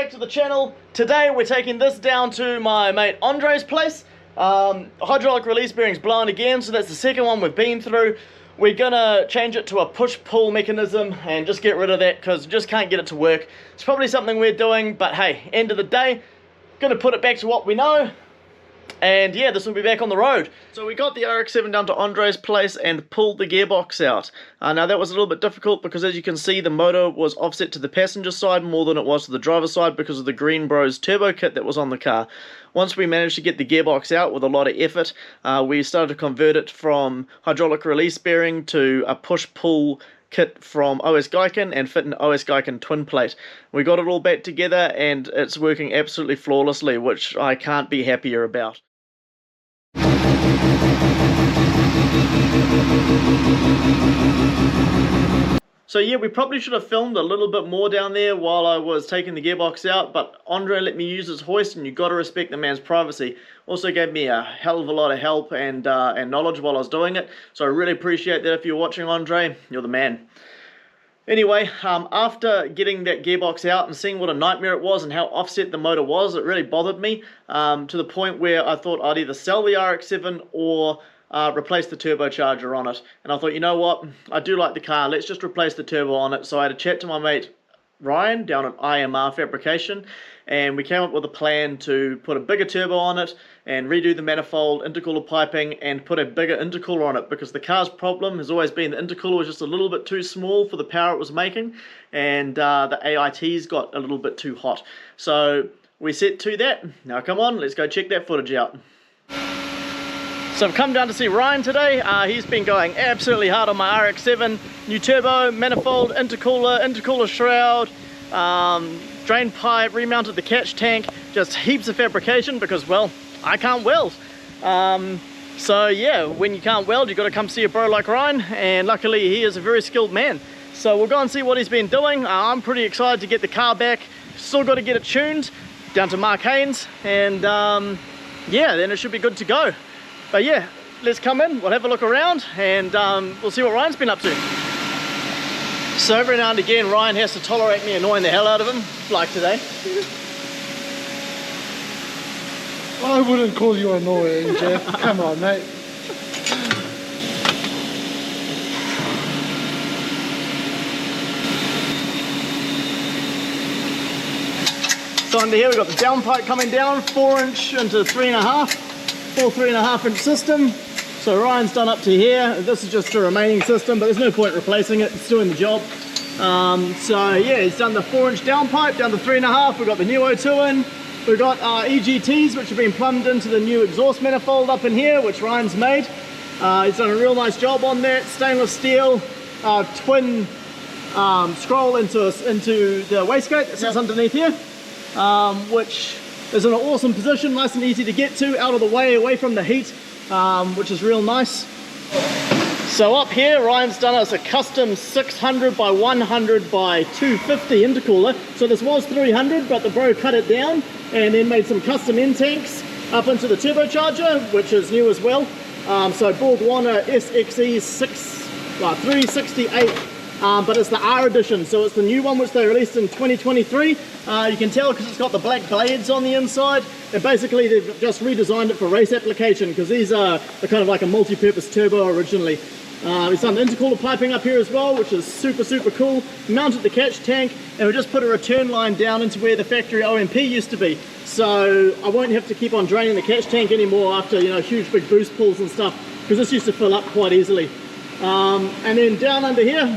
back to the channel. Today we're taking this down to my mate Andre's place. Hydraulic release bearing's blown again, so that's the second one we've been through. We're gonna change it to a push-pull mechanism and just get rid of that because we just can't get it to work. It's probably something we're doing, but hey, end of the day, gonna put it back to what we know. And yeah, this will be back on the road. So we got the RX7 down to Andre's place and pulled the gearbox out. Now that was a little bit difficult because, as you can see, the motor was offset to the passenger side more than it was to the driver's side because of the Green Bros turbo kit that was on the car. Once we managed to get the gearbox out with a lot of effort, we started to convert it from hydraulic release bearing to a push-pull kit from OS Geiken and fit an OS Geiken twin plate. We got it all back together and it's working absolutely flawlessly, which I can't be happier about. So yeah, we probably should have filmed a little bit more down there while I was taking the gearbox out, but Andre let me use his hoist, and you got to respect the man's privacy. Also gave me a hell of a lot of help and knowledge while I was doing it, so I really appreciate that. If you're watching, Andre, you're the man. Anyway, after getting that gearbox out and seeing what a nightmare it was and how offset the motor was, it really bothered me to the point where I thought I'd either sell the RX7 or replace the turbocharger on it. And I thought, you know what, I do like the car, let's just replace the turbo on it. So I had a chat to my mate Ryan down at IMR Fabrication, and we came up with a plan to put a bigger turbo on it and redo the manifold, intercooler piping, and put a bigger intercooler on it, because the car's problem has always been the intercooler was just a little bit too small for the power it was making, and the AITs got a little bit too hot. So we set to that. Now come on, let's go check that footage out. So I've come down to see Ryan today. He's been going absolutely hard on my RX7. New turbo, manifold, intercooler shroud, drain pipe, remounted the catch tank, just heaps of fabrication because, well, I can't weld. So yeah, when you can't weld, you've got to come see a bro like Ryan, and luckily he is a very skilled man. So we'll go and see what he's been doing. I'm pretty excited to get the car back. Still got to get it tuned down to Mark Haynes, and yeah, then it should be good to go. But yeah, let's come in, we'll have a look around, and we'll see what Ryan's been up to. So every now and again, Ryan has to tolerate me annoying the hell out of him, like today. I wouldn't call you annoying, Jeff. Come on, mate. So under here we've got the downpipe coming down, 4-inch into 3.5. Full 3.5-inch system. So Ryan's done up to here. This is just a remaining system, but there's no point replacing it, it's doing the job. So yeah, he's done the 4-inch downpipe down to 3.5. We've got the new O2 in. We've got EGTs, which have been plumbed into the new exhaust manifold up in here, which Ryan's made. He's done a real nice job on that. Stainless steel twin scroll into the wastegate that sits underneath here, which is in an awesome position, nice and easy to get to, out of the way, away from the heat, which is real nice. So up here, Ryan's done us a custom 600 by 100 by 250 intercooler. So this was 300, but the bro cut it down and then made some custom end tanks up into the turbocharger, which is new as well. So Borg Warner SXE 368. But it's the R edition, so it's the new one which they released in 2023. You can tell because it's got the black blades on the inside, and basically they've just redesigned it for race application, because these are kind of like a multi-purpose turbo originally. We've done the intercooler piping up here as well, which is super cool. Mounted the catch tank, and we just put a return line down into where the factory OMP used to be, so I won't have to keep on draining the catch tank anymore after, you know, huge big boost pulls and stuff, because this used to fill up quite easily. And then down under here,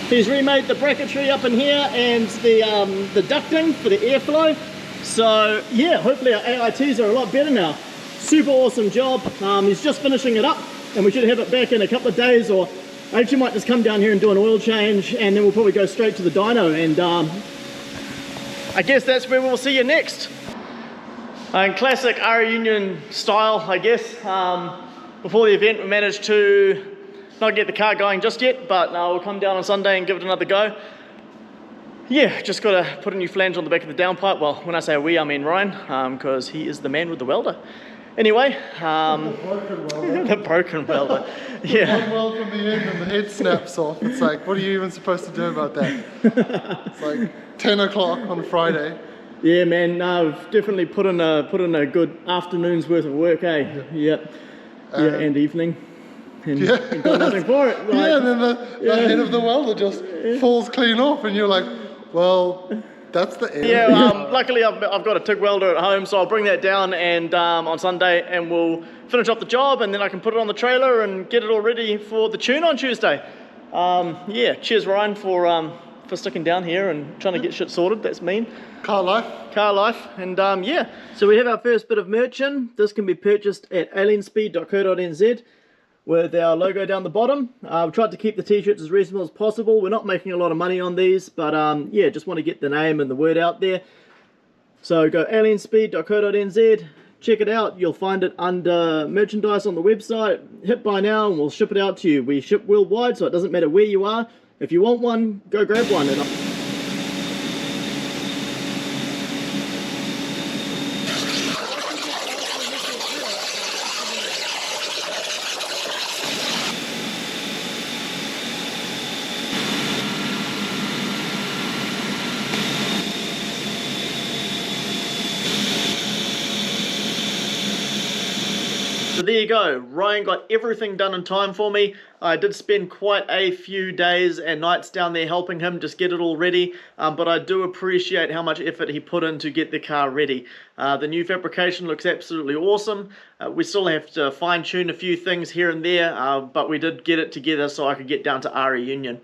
he's remade the bracketry up in here and the ducting for the airflow. So yeah, hopefully our AITs are a lot better now. Super awesome job. He's just finishing it up, and we should have it back in a couple of days, or I actually might just come down here and do an oil change, and then we'll probably go straight to the dyno, and I guess that's where we'll see you next. In classic R Union style, I guess, before the event we managed to not get the car going just yet, but we'll come down on Sunday and give it another go. Yeah, just got to put a new flange on the back of the downpipe. Well, when I say we, I mean Ryan, because he is the man with the welder. Anyway, The broken welder. the broken welder. Yeah. One weld from the end and the head snaps off. It's like, what are you even supposed to do about that? It's like 10 o'clock on Friday. Yeah, man. No, we've definitely put in a good afternoon's worth of work, eh? Yeah. Yeah, and evening. And got nothing for it. Like, yeah, and then the head of the welder just falls clean off, and you're like, well, that's the end. Yeah, luckily I've got a TIG welder at home, so I'll bring that down and on Sunday, and we'll finish up the job, and then I can put it on the trailer and get it all ready for the tune on Tuesday. Yeah, cheers Ryan for sticking down here and trying to get shit sorted. That's mean. Car life. Car life, and yeah. So we have our first bit of merch in. This can be purchased at alienspeed.co.nz with our logo down the bottom. I've tried to keep the t-shirts as reasonable as possible. We're not making a lot of money on these, but yeah, just want to get the name and the word out there. So go alienspeed.co.nz, check it out. You'll find it under merchandise on the website. Hit buy now and we'll ship it out to you. We ship worldwide, so it doesn't matter where you are. If you want one, go grab one. So there you go, Ryan got everything done in time for me. I did spend quite a few days and nights down there helping him just get it all ready, but I do appreciate how much effort he put in to get the car ready. The new fabrication looks absolutely awesome. We still have to fine tune a few things here and there, but we did get it together so I could get down to RE Union.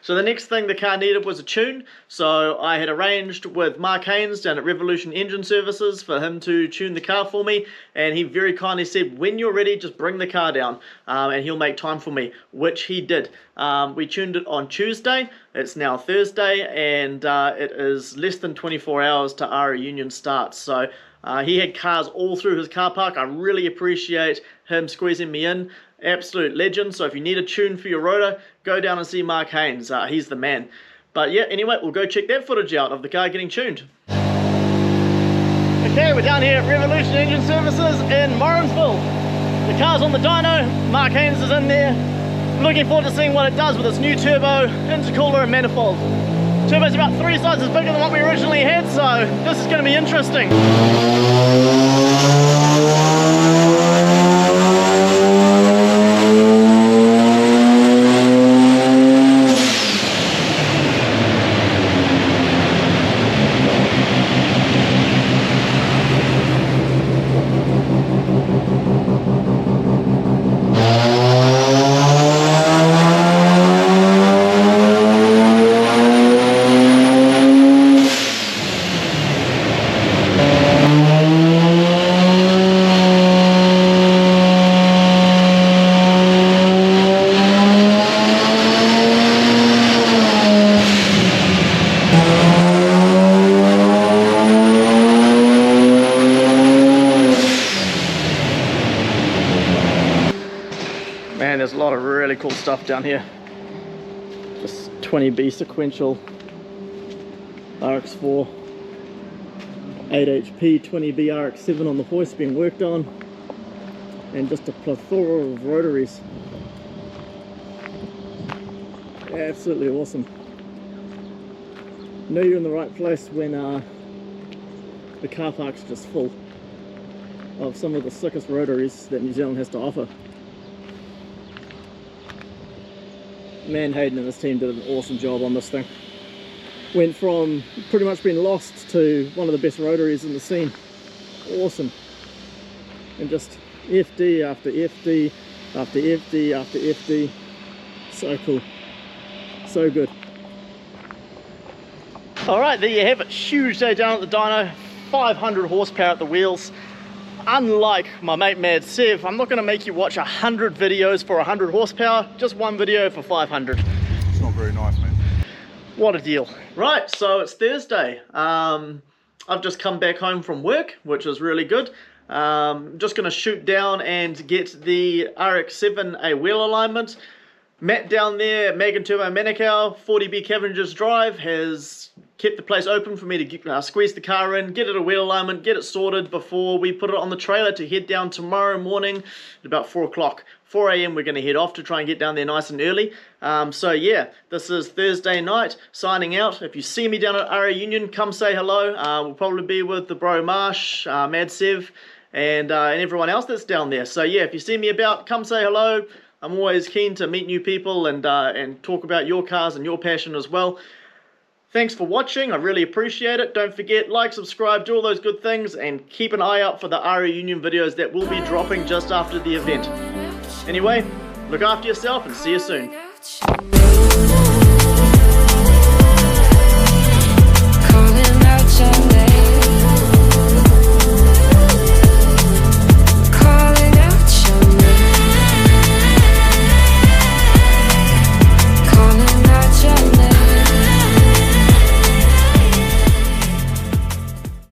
So the next thing the car needed was a tune, so I had arranged with Mark Haynes down at Revolution Engine Services for him to tune the car for me, and he very kindly said, when you're ready, just bring the car down, and he'll make time for me, which he did. We tuned it on Tuesday, it's now Thursday, and it is less than 24 hours to RE Union starts, so he had cars all through his car park. I really appreciate him squeezing me in. Absolute legend. So if you need a tune for your rotor, go down and see Mark Haynes. He's the man. But yeah, anyway, we'll go check that footage out of the car getting tuned. Okay, we're down here at Revolution Engine Services in Morrinsville. The car's on the dyno. Mark Haynes is in there. Looking forward to seeing what it does with its new turbo, intercooler and manifold. Turbo's about 3 sizes bigger than what we originally had, so this is going to be interesting. Man, there's a lot of really cool stuff down here. This 20B sequential RX4, 8 HP 20B RX7 on the hoist being worked on, and just a plethora of rotaries. Absolutely awesome. Know you're in the right place when the car park's just full of some of the sickest rotaries that New Zealand has to offer. Man, Hayden and his team did an awesome job on this thing. Went from pretty much being lost to one of the best rotaries in the scene. Awesome. And just FD after FD after FD after FD. So cool. So good. Alright, there you have it. Huge day down at the dyno. 500 horsepower at the wheels. Unlike my mate Mad Sev, I'm not going to make you watch 100 videos for 100 horsepower, just one video for 500. It's not very nice, man. What a deal. Right, so it's Thursday. I've just come back home from work, which is really good. Just going to shoot down and get the RX7 a wheel alignment. Matt down there, Turbo Manukau, 40B Cavendish Drive, has kept the place open for me to squeeze the car in, get it a wheel alignment, get it sorted before we put it on the trailer to head down tomorrow morning at about 4 o'clock. 4 a.m. we're going to head off to try and get down there nice and early. So yeah, this is Thursday night, signing out. If you see me down at RA Union, come say hello. We'll probably be with the bro Marsh, Mad Sev, and everyone else that's down there. So yeah, if you see me about, come say hello. I'm always keen to meet new people and talk about your cars and your passion as well. Thanks for watching, I really appreciate it. Don't forget, like, subscribe, do all those good things, and keep an eye out for the RA Union videos that will be dropping just after the event. Anyway, look after yourself and see you soon.